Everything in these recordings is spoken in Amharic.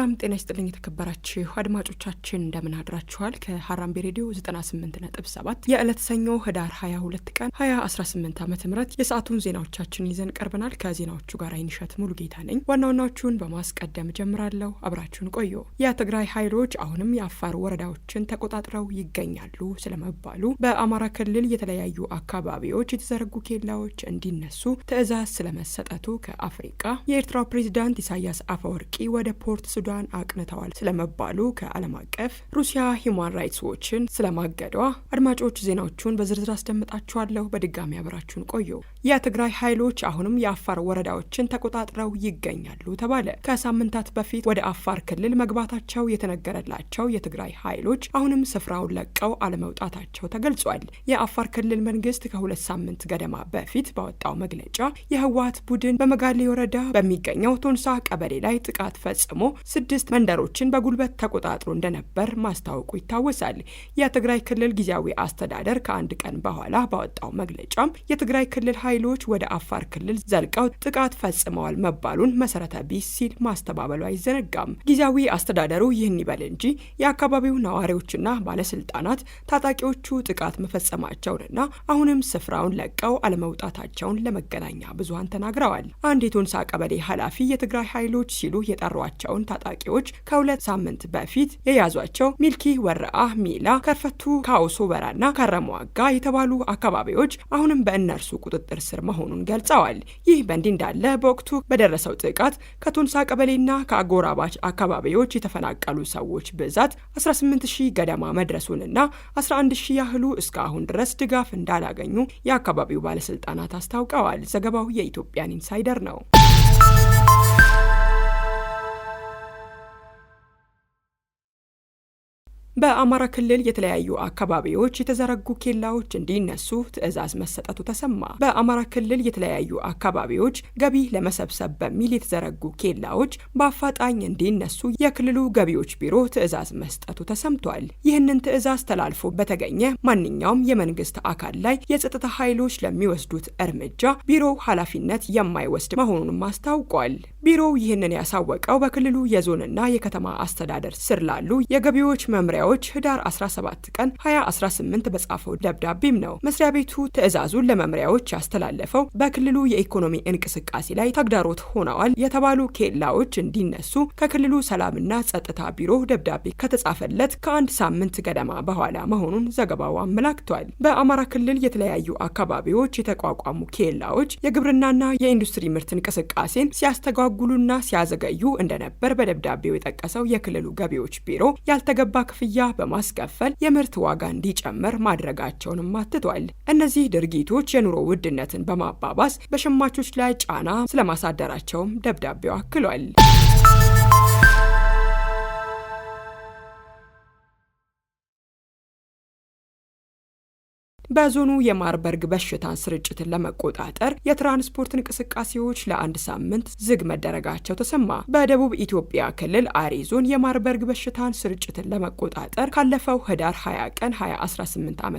ሰላም ጤና ይስጥልኝ የተከበራችሁ አድማጮቻችን እንደምን አድራችኋል። ከሐራምቤ ሬዲዮ 98.7 የዕለት ሰኞ ህዳር 22 ቀን 2018 ዓ.ም የሰዓቱን ዜናዎቻችን ይዘን ቀርበናል። ከዜናዎቹ ጋር አይንሸት ሙሉጌታ ነኝ። ዋናዎቹን በማስቀደም ጀምራለሁ። አብራችሁን ቆዩ። የትግራይ ኃይሎች አሁንም የአፋር ወረዳዎችን ተቆጣጥረው ይገኛሉ ስለመባሉ፣ በአማራ ክልል የተለያዩ አካባቢዎች የተዘረጉ ኬላዎች እንዲነሱ ትዕዛዝ ስለመሰጠቱ፣ ከአፍሪካ የኤርትራው ፕሬዝዳንት ኢሳያስ አፈወርቂ ወደ ፖርት ሱዳን አቅንተዋል ስለመባሉ፣ ከዓለም አቀፍ ሩሲያ ሂውማን ራይትስ ዎችን ስለማገዷ አድማጮች ዜናዎቹን በዝርዝር አስደምጣችኋለሁ። በድጋሚ አብራችሁን ቆዩ። የትግራይ ኃይሎች አሁንም የአፋር ወረዳዎችን ተቆጣጥረው ይገኛሉ ተባለ። ከሳምንታት በፊት ወደ አፋር ክልል መግባታቸው የተነገረላቸው የትግራይ ኃይሎች አሁንም ስፍራውን ለቀው አለመውጣታቸው ተገልጿል። የአፋር ክልል መንግስት ከ2 ሳምንት ገደማ በፊት ባወጣው መግለጫ የህወሓት ቡድን በመጋሌ ወረዳ በሚገኘው ቶንሳ ቀበሌ ላይ ጥቃት ፈጽሞ 6 መንደሮችን በጉልበት ተቆጣጥሮ እንደነበር ማስታወቁ ይታወሳል። የትግራይ ክልል ጊዜያዊ አስተዳደር ከአንድ ቀን በኋላ ባወጣው መግለጫም የትግራይ ክልል ኃይሎች ወደ አፋር ክልል ዘልቀው ጥቃት ፈጽመዋል መባሉን መሰረተ ቢስ ሲል ማስተባበሉ አይዘነጋም። ጊዜያዊ አስተዳደሩ ይህን ይበል እንጂ የአካባቢው ነዋሪዎችና ባለስልጣናት ታጣቂዎቹ ጥቃት መፈጸማቸውንና አሁንም ስፍራውን ለቀው አለመውጣታቸውን ለመገናኛ ብዙሃን ተናግረዋል። አንድ የቶንሳ ቀበሌ ኃላፊ የትግራይ ኃይሎች ሲሉ የጠሯቸውን ታጣቂዎች ከ2 ሳምንት በፊት የያዟቸው ሚልኪ ወረአ፣ ሚላ፣ ከርፈቱ፣ ካውሶ በራና ካረሟጋ የተባሉ አካባቢዎች አሁንም በእነርሱ ቁጥጥር ስር መሆኑን ገልጸዋል። ይህ በእንዲህ እንዳለ በወቅቱ በደረሰው ጥቃት ከቶንሳ ቀበሌና ከአጎራባች አካባቢዎች የተፈናቀሉ ሰዎች ብዛት 18000 ገደማ መድረሱንና 11000 ያህሉ እስካሁን ድረስ ድጋፍ እንዳላገኙ የአካባቢው ባለስልጣናት አስታውቀዋል። ዘገባው የኢትዮጵያን ኢንሳይደር ነው። በአማራ ክልል የተለያዩ አካባቢዎች የተዘረጉ ኬላዎች እንዲነሱ ትዕዛዝ መሰጠቱ ተሰማ። በአማራ ክልል የተለያዩ አካባቢዎች ገቢ ለመሰብሰብ በሚል የተዘረጉ ኬላዎች በአፋጣኝ እንዲነሱ የክልሉ ገቢዎች ቢሮ ትዕዛዝ መስጠቱ ተሰምቷል። ይህንን ትዕዛዝ ተላልፎ በተገኘ ማንኛውም የመንግስት አካል ላይ የጸጥታ ኃይሎች ለሚወስዱት እርምጃ ቢሮው ኃላፊነት የማይወስድ መሆኑንም አስታውቋል። ቢሮው ይህንን ያሳወቀው በክልሉ የዞንና የከተማ አስተዳደር ስር ላሉ የገቢዎች መምሪያ ህዳር 17 ቀን 2018 በጻፈው ደብዳቤም ነው። መስሪያ ቤቱ ትዕዛዙን ለመምሪያዎች ያስተላለፈው በክልሉ የኢኮኖሚ እንቅስቃሴ ላይ ተግዳሮት ሆነዋል የተባሉ ኬላዎች እንዲነሱ ከክልሉ ሰላምና ጸጥታ ቢሮ ደብዳቤ ከተጻፈለት ከ1 ሳምንት ገደማ በኋላ መሆኑን ዘገባው አመላክቷል። በአማራ ክልል የተለያዩ አካባቢዎች የተቋቋሙ ኬላዎች የግብርናና የኢንዱስትሪ ምርት እንቅስቃሴን ሲያስተጓጉሉና ሲያዘገዩ እንደነበር በደብዳቤው የጠቀሰው የክልሉ ገቢዎች ቢሮ ያልተገባ ክፍያ በማስከፈል የምርት ዋጋ እንዲጨምር ማድረጋቸውንም አትቷል። እነዚህ ድርጊቶች የኑሮ ውድነትን በማባባስ በሸማቾች ላይ ጫና ስለማሳደራቸውም ደብዳቤው አክሏል። በዞኑ የማርበርግ በሽታን ስርጭትን ለመቆጣጠር የትራንስፖርት እንቅስቃሴዎች ለ1 ሳምንት ዝግ መደረጋቸው ተሰማ። በደቡብ ኢትዮጵያ ክልል አሪ ዞን የማርበርግ በሽታን ስርጭትን ለመቆጣጠር ካለፈው ህዳር 20 ቀን 2018 ዓ.ም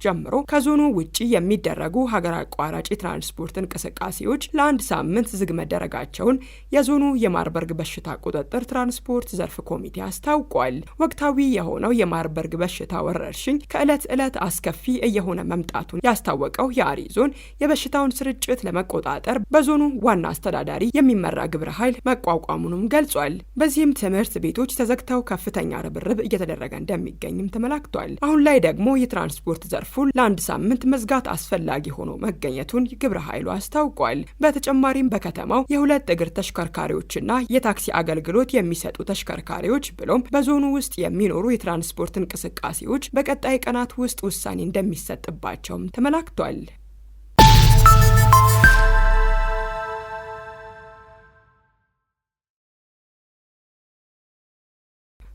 ጀምሮ ከዞኑ ውጪ የሚደረጉ ሀገር አቋራጭ የትራንስፖርት እንቅስቃሴዎች ለ1 ሳምንት ዝግ መደረጋቸውን የዞኑ የማርበርግ በሽታ ቁጥጥር ትራንስፖርት ዘርፍ ኮሚቴ አስታውቋል። ወቅታዊ የሆነው የማርበርግ በሽታ ወረርሽኝ ከዕለት ዕለት አስከፊ እየሆነ መምጣቱን ያስታወቀው የአሪ ዞን የበሽታውን ስርጭት ለመቆጣጠር በዞኑ ዋና አስተዳዳሪ የሚመራ ግብረ ኃይል መቋቋሙንም ገልጿል። በዚህም ትምህርት ቤቶች ተዘግተው ከፍተኛ ርብርብ እየተደረገ እንደሚገኝም ተመላክቷል። አሁን ላይ ደግሞ የትራንስፖርት ዘርፉን ለ1 ሳምንት መዝጋት አስፈላጊ ሆኖ መገኘቱን ግብረ ኃይሉ አስታውቋል። በተጨማሪም በከተማው የ2 እግር ተሽከርካሪዎችና የታክሲ አገልግሎት የሚሰጡ ተሽከርካሪዎች ብሎም በዞኑ ውስጥ የሚኖሩ የትራንስፖርት እንቅስቃሴዎች በቀጣይ ቀናት ውስጥ ውሳኔ እንደሚሰጥ ባቸውም ተመላክቷል።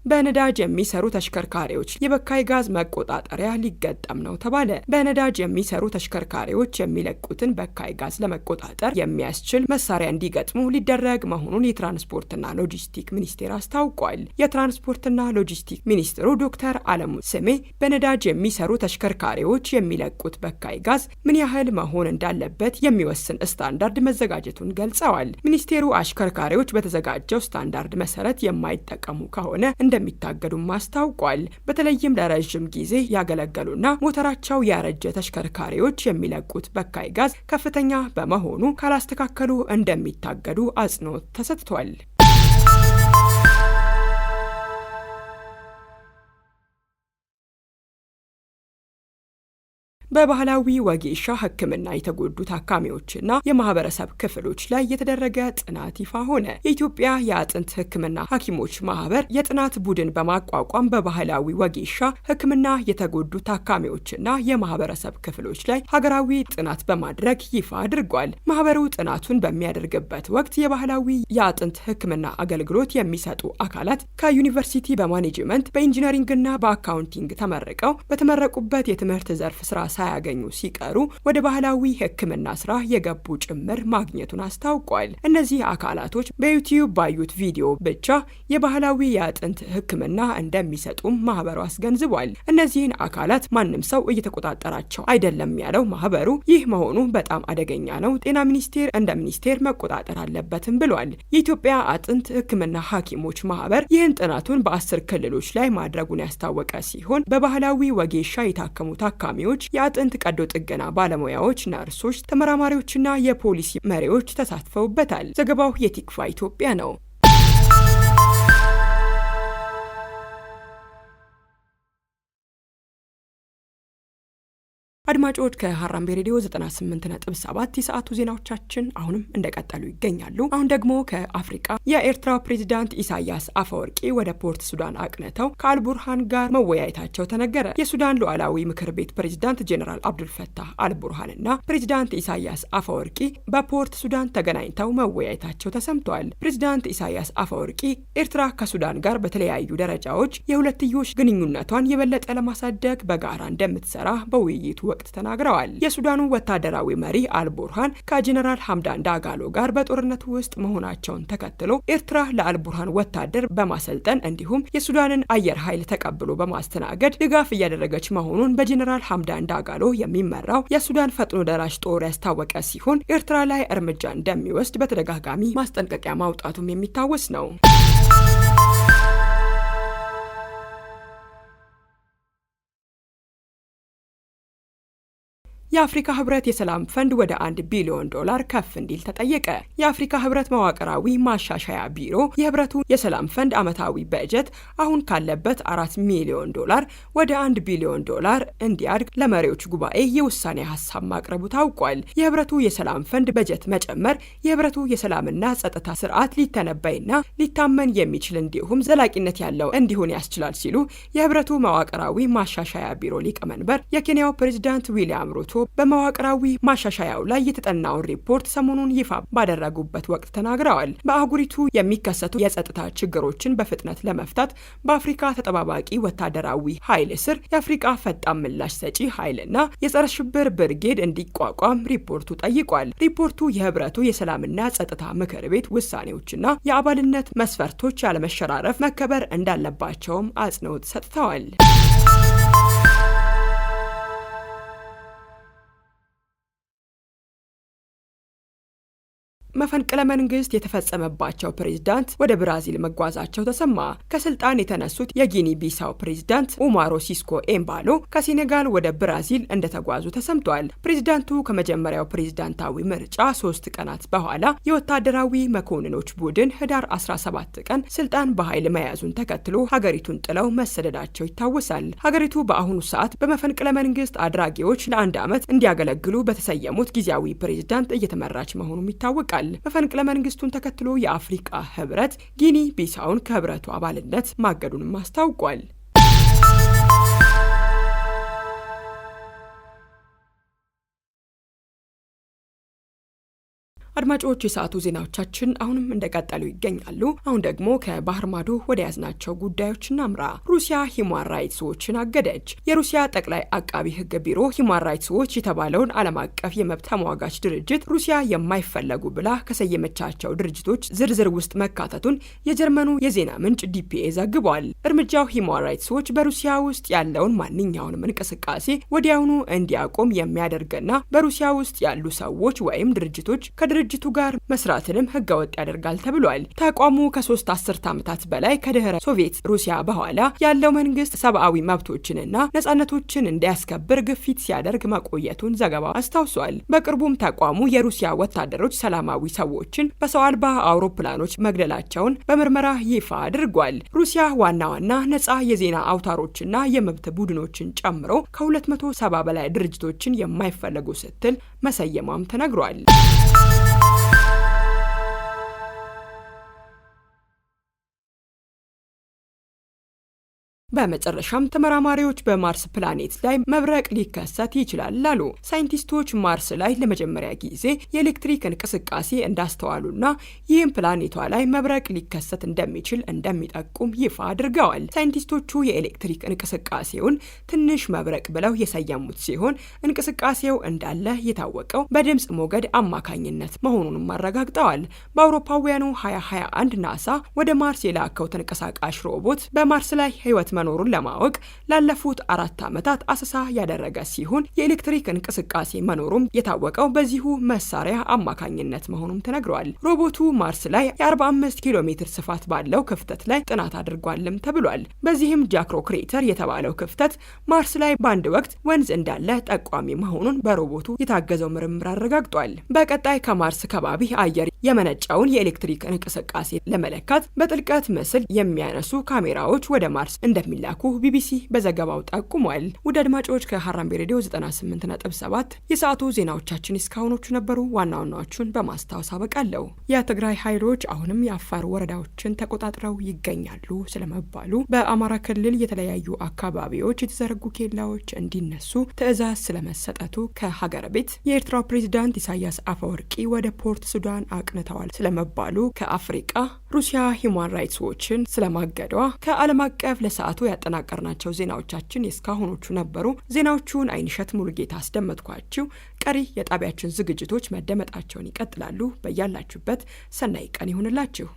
በነዳጅ የሚሰሩ ተሽከርካሪዎች የበካይ ጋዝ መቆጣጠሪያ ሊገጠም ነው ተባለ። በነዳጅ የሚሰሩ ተሽከርካሪዎች የሚለቁትን በካይ ጋዝ ለመቆጣጠር የሚያስችል መሳሪያ እንዲገጥሙ ሊደረግ መሆኑን የትራንስፖርትና ሎጂስቲክ ሚኒስቴር አስታውቋል። የትራንስፖርትና ሎጂስቲክ ሚኒስትሩ ዶክተር አለሙ ስሜ በነዳጅ የሚሰሩ ተሽከርካሪዎች የሚለቁት በካይ ጋዝ ምን ያህል መሆን እንዳለበት የሚወስን ስታንዳርድ መዘጋጀቱን ገልጸዋል። ሚኒስቴሩ አሽከርካሪዎች በተዘጋጀው ስታንዳርድ መሰረት የማይጠቀሙ ከሆነ እንደሚታገዱም አስታውቋል። በተለይም ለረጅም ጊዜ ያገለገሉና ሞተራቸው ያረጀ ተሽከርካሪዎች የሚለቁት በካይ ጋዝ ከፍተኛ በመሆኑ ካላስተካከሉ እንደሚታገዱ አጽንኦት ተሰጥቷል። በባህላዊ ወጌሻ ሕክምና የተጎዱ ታካሚዎችና የማህበረሰብ ክፍሎች ላይ የተደረገ ጥናት ይፋ ሆነ። የኢትዮጵያ የአጥንት ሕክምና ሐኪሞች ማህበር የጥናት ቡድን በማቋቋም በባህላዊ ወጌሻ ሕክምና የተጎዱ ታካሚዎችና የማህበረሰብ ክፍሎች ላይ ሀገራዊ ጥናት በማድረግ ይፋ አድርጓል። ማህበሩ ጥናቱን በሚያደርግበት ወቅት የባህላዊ የአጥንት ሕክምና አገልግሎት የሚሰጡ አካላት ከዩኒቨርሲቲ በማኔጅመንት በኢንጂነሪንግና በአካውንቲንግ ተመርቀው በተመረቁበት የትምህርት ዘርፍ ስራ ሳያገኙ ሲቀሩ ወደ ባህላዊ ሕክምና ስራ የገቡ ጭምር ማግኘቱን አስታውቋል። እነዚህ አካላቶች በዩቲዩብ ባዩት ቪዲዮ ብቻ የባህላዊ የአጥንት ሕክምና እንደሚሰጡም ማህበሩ አስገንዝቧል። እነዚህን አካላት ማንም ሰው እየተቆጣጠራቸው አይደለም ያለው ማህበሩ ይህ መሆኑ በጣም አደገኛ ነው፣ ጤና ሚኒስቴር እንደ ሚኒስቴር መቆጣጠር አለበትም ብሏል። የኢትዮጵያ አጥንት ሕክምና ሐኪሞች ማህበር ይህን ጥናቱን በ10 ክልሎች ላይ ማድረጉን ያስታወቀ ሲሆን በባህላዊ ወጌሻ የታከሙ ታካሚዎች የአጥንት ቀዶ ጥገና ባለሙያዎች፣ ነርሶች፣ ተመራማሪዎችና የፖሊሲ መሪዎች ተሳትፈውበታል። ዘገባው የቲክቫ ኢትዮጵያ ነው። አድማጮች ከሀራምቤ ሬዲዮ 98.7 የሰዓቱ ዜናዎቻችን አሁንም እንደቀጠሉ ይገኛሉ። አሁን ደግሞ ከአፍሪካ የኤርትራ ፕሬዝዳንት ኢሳያስ አፈወርቂ ወደ ፖርት ሱዳን አቅንተው ከአልቡርሃን ጋር መወያየታቸው ተነገረ። የሱዳን ሉዓላዊ ምክር ቤት ፕሬዝዳንት ጄኔራል አብዱልፈታህ አልቡርሃንና ፕሬዝዳንት ኢሳያስ አፈወርቂ በፖርት ሱዳን ተገናኝተው መወያየታቸው ተሰምቷል። ፕሬዝዳንት ኢሳያስ አፈወርቂ ኤርትራ ከሱዳን ጋር በተለያዩ ደረጃዎች የሁለትዮሽ ግንኙነቷን የበለጠ ለማሳደግ በጋራ እንደምትሰራ በውይይቱ ወቅት ተናግረዋል። የሱዳኑ ወታደራዊ መሪ አልቡርሃን ከጀነራል ሐምዳን ዳጋሎ ጋር በጦርነቱ ውስጥ መሆናቸውን ተከትሎ ኤርትራ ለአልቡርሃን ወታደር በማሰልጠን እንዲሁም የሱዳንን አየር ኃይል ተቀብሎ በማስተናገድ ድጋፍ እያደረገች መሆኑን በጀነራል ሐምዳን ዳጋሎ የሚመራው የሱዳን ፈጥኖ ደራሽ ጦር ያስታወቀ ሲሆን ኤርትራ ላይ እርምጃ እንደሚወስድ በተደጋጋሚ ማስጠንቀቂያ ማውጣቱም የሚታወስ ነው። የአፍሪካ ህብረት የሰላም ፈንድ ወደ $1 ቢሊዮን ከፍ እንዲል ተጠየቀ። የአፍሪካ ህብረት መዋቅራዊ ማሻሻያ ቢሮ የህብረቱ የሰላም ፈንድ ዓመታዊ በጀት አሁን ካለበት $4 ሚሊዮን ወደ $1 ቢሊዮን እንዲያድግ ለመሪዎች ጉባኤ የውሳኔ ሀሳብ ማቅረቡ ታውቋል። የህብረቱ የሰላም ፈንድ በጀት መጨመር የህብረቱ የሰላምና ጸጥታ ስርዓት ሊተነበይና ሊታመን የሚችል እንዲሁም ዘላቂነት ያለው እንዲሆን ያስችላል ሲሉ የህብረቱ መዋቅራዊ ማሻሻያ ቢሮ ሊቀመንበር የኬንያው ፕሬዝዳንት ዊሊያም ሩቶ በመዋቅራዊ ማሻሻያው ላይ የተጠናውን ሪፖርት ሰሞኑን ይፋ ባደረጉበት ወቅት ተናግረዋል። በአህጉሪቱ የሚከሰቱ የጸጥታ ችግሮችን በፍጥነት ለመፍታት በአፍሪካ ተጠባባቂ ወታደራዊ ኃይል ስር የአፍሪካ ፈጣን ምላሽ ሰጪ ኃይልና የጸረ ሽብር ብርጌድ እንዲቋቋም ሪፖርቱ ጠይቋል። ሪፖርቱ የህብረቱ የሰላምና ጸጥታ ምክር ቤት ውሳኔዎችና የአባልነት መስፈርቶች ያለመሸራረፍ መከበር እንዳለባቸውም አጽንኦት ሰጥተዋል። መፈንቅለ መንግስት የተፈጸመባቸው ፕሬዝዳንት ወደ ብራዚል መጓዛቸው ተሰማ። ከስልጣን የተነሱት የጊኒ ቢሳው ፕሬዝዳንት ኡማሮ ሲስኮ ኤምባሎ ከሴኔጋል ወደ ብራዚል እንደተጓዙ ተሰምቷል። ፕሬዝዳንቱ ከመጀመሪያው ፕሬዝዳንታዊ ምርጫ 3 ቀናት በኋላ የወታደራዊ መኮንኖች ቡድን ህዳር 17 ቀን ስልጣን በኃይል መያዙን ተከትሎ ሀገሪቱን ጥለው መሰደዳቸው ይታወሳል። ሀገሪቱ በአሁኑ ሰዓት በመፈንቅለ መንግስት አድራጊዎች ለ1 ዓመት እንዲያገለግሉ በተሰየሙት ጊዜያዊ ፕሬዝዳንት እየተመራች መሆኑም ይታወቃል። መፈንቅለ መንግስቱን ተከትሎ የአፍሪካ ህብረት ጊኒ ቢሳውን ከህብረቱ አባልነት ማገዱንም አስታውቋል። አድማጮች የሰዓቱ ዜናዎቻችን አሁንም እንደቀጠሉ ይገኛሉ። አሁን ደግሞ ከባህር ማዶ ወደ ያዝናቸው ጉዳዮች እናምራ። ሩሲያ ሂውማን ራይትስ ዎችን አገደች። የሩሲያ ጠቅላይ አቃቢ ሕግ ቢሮ ሂውማን ራይትስ ዎች የተባለውን ዓለም አቀፍ የመብት ተሟጋች ድርጅት ሩሲያ የማይፈለጉ ብላ ከሰየመቻቸው ድርጅቶች ዝርዝር ውስጥ መካተቱን የጀርመኑ የዜና ምንጭ ዲፒኤ ዘግቧል። እርምጃው ሂውማን ራይትስ ዎች በሩሲያ ውስጥ ያለውን ማንኛውንም እንቅስቃሴ ወዲያውኑ እንዲያቆም የሚያደርግና በሩሲያ ውስጥ ያሉ ሰዎች ወይም ድርጅቶች ከድርጅቱ ጋር መስራትንም ህገወጥ ያደርጋል ተብሏል። ተቋሙ ከ3 አስርት ዓመታት በላይ ከድህረ ሶቪየት ሩሲያ በኋላ ያለው መንግስት ሰብአዊ መብቶችንና ነጻነቶችን እንዲያስከብር ግፊት ሲያደርግ መቆየቱን ዘገባው አስታውሷል። በቅርቡም ተቋሙ የሩሲያ ወታደሮች ሰላማዊ ሰዎችን በሰው አልባ አውሮፕላኖች መግደላቸውን በምርመራ ይፋ አድርጓል። ሩሲያ ዋና ዋና ነጻ የዜና አውታሮችና የመብት ቡድኖችን ጨምሮ ከ270 በላይ ድርጅቶችን የማይፈለጉ ስትል መሰየሟም ተነግሯል። በመጨረሻም ተመራማሪዎች በማርስ ፕላኔት ላይ መብረቅ ሊከሰት ይችላል አሉ። ሳይንቲስቶች ማርስ ላይ ለመጀመሪያ ጊዜ የኤሌክትሪክ እንቅስቃሴ እንዳስተዋሉና ይህም ፕላኔቷ ላይ መብረቅ ሊከሰት እንደሚችል እንደሚጠቁም ይፋ አድርገዋል። ሳይንቲስቶቹ የኤሌክትሪክ እንቅስቃሴውን ትንሽ መብረቅ ብለው የሰየሙት ሲሆን እንቅስቃሴው እንዳለ የታወቀው በድምፅ ሞገድ አማካኝነት መሆኑንም አረጋግጠዋል። በአውሮፓውያኑ 2021 ናሳ ወደ ማርስ የላከው ተንቀሳቃሽ ሮቦት በማርስ ላይ ህይወት መኖሩን ለማወቅ ላለፉት 4 ዓመታት አሰሳ ያደረገ ሲሆን የኤሌክትሪክ እንቅስቃሴ መኖሩም የታወቀው በዚሁ መሳሪያ አማካኝነት መሆኑም ተነግሯል። ሮቦቱ ማርስ ላይ የ45 ኪሎ ሜትር ስፋት ባለው ክፍተት ላይ ጥናት አድርጓልም ተብሏል። በዚህም ጃክሮ ክሬተር የተባለው ክፍተት ማርስ ላይ በአንድ ወቅት ወንዝ እንዳለ ጠቋሚ መሆኑን በሮቦቱ የታገዘው ምርምር አረጋግጧል። በቀጣይ ከማርስ ከባቢ አየር የመነጨውን የኤሌክትሪክ እንቅስቃሴ ለመለካት በጥልቀት ምስል የሚያነሱ ካሜራዎች ወደ ማርስ እንደሚላኩ ቢቢሲ በዘገባው ጠቁሟል። ውድ አድማጮች ከሀራምቤ ሬዲዮ 98.7 የሰዓቱ ዜናዎቻችን እስካሁኖቹ ነበሩ። ዋና ዋናዎቹን በማስታወስ አበቃለሁ። የትግራይ ኃይሎች አሁንም የአፋር ወረዳዎችን ተቆጣጥረው ይገኛሉ ስለመባሉ፣ በአማራ ክልል የተለያዩ አካባቢዎች የተዘረጉ ኬላዎች እንዲነሱ ትዕዛዝ ስለመሰጠቱ፣ ከሀገር ቤት የኤርትራው ፕሬዝዳንት ኢሳያስ አፈወርቂ ወደ ፖርት ሱዳን አቅንተዋል ስለመባሉ፣ ከአፍሪቃ ሩሲያ ሂውማን ራይትስ ዎችን ስለማገዷ፣ ከዓለም አቀፍ ለሰዓቱ ያጠናቀርናቸው ዜናዎቻችን የስካሁኖቹ ነበሩ። ዜናዎቹን አይንሸት ሙሉጌታ አስደመጥኳችሁ። ቀሪ የጣቢያችን ዝግጅቶች መደመጣቸውን ይቀጥላሉ። በያላችሁበት ሰናይ ቀን ይሁንላችሁ።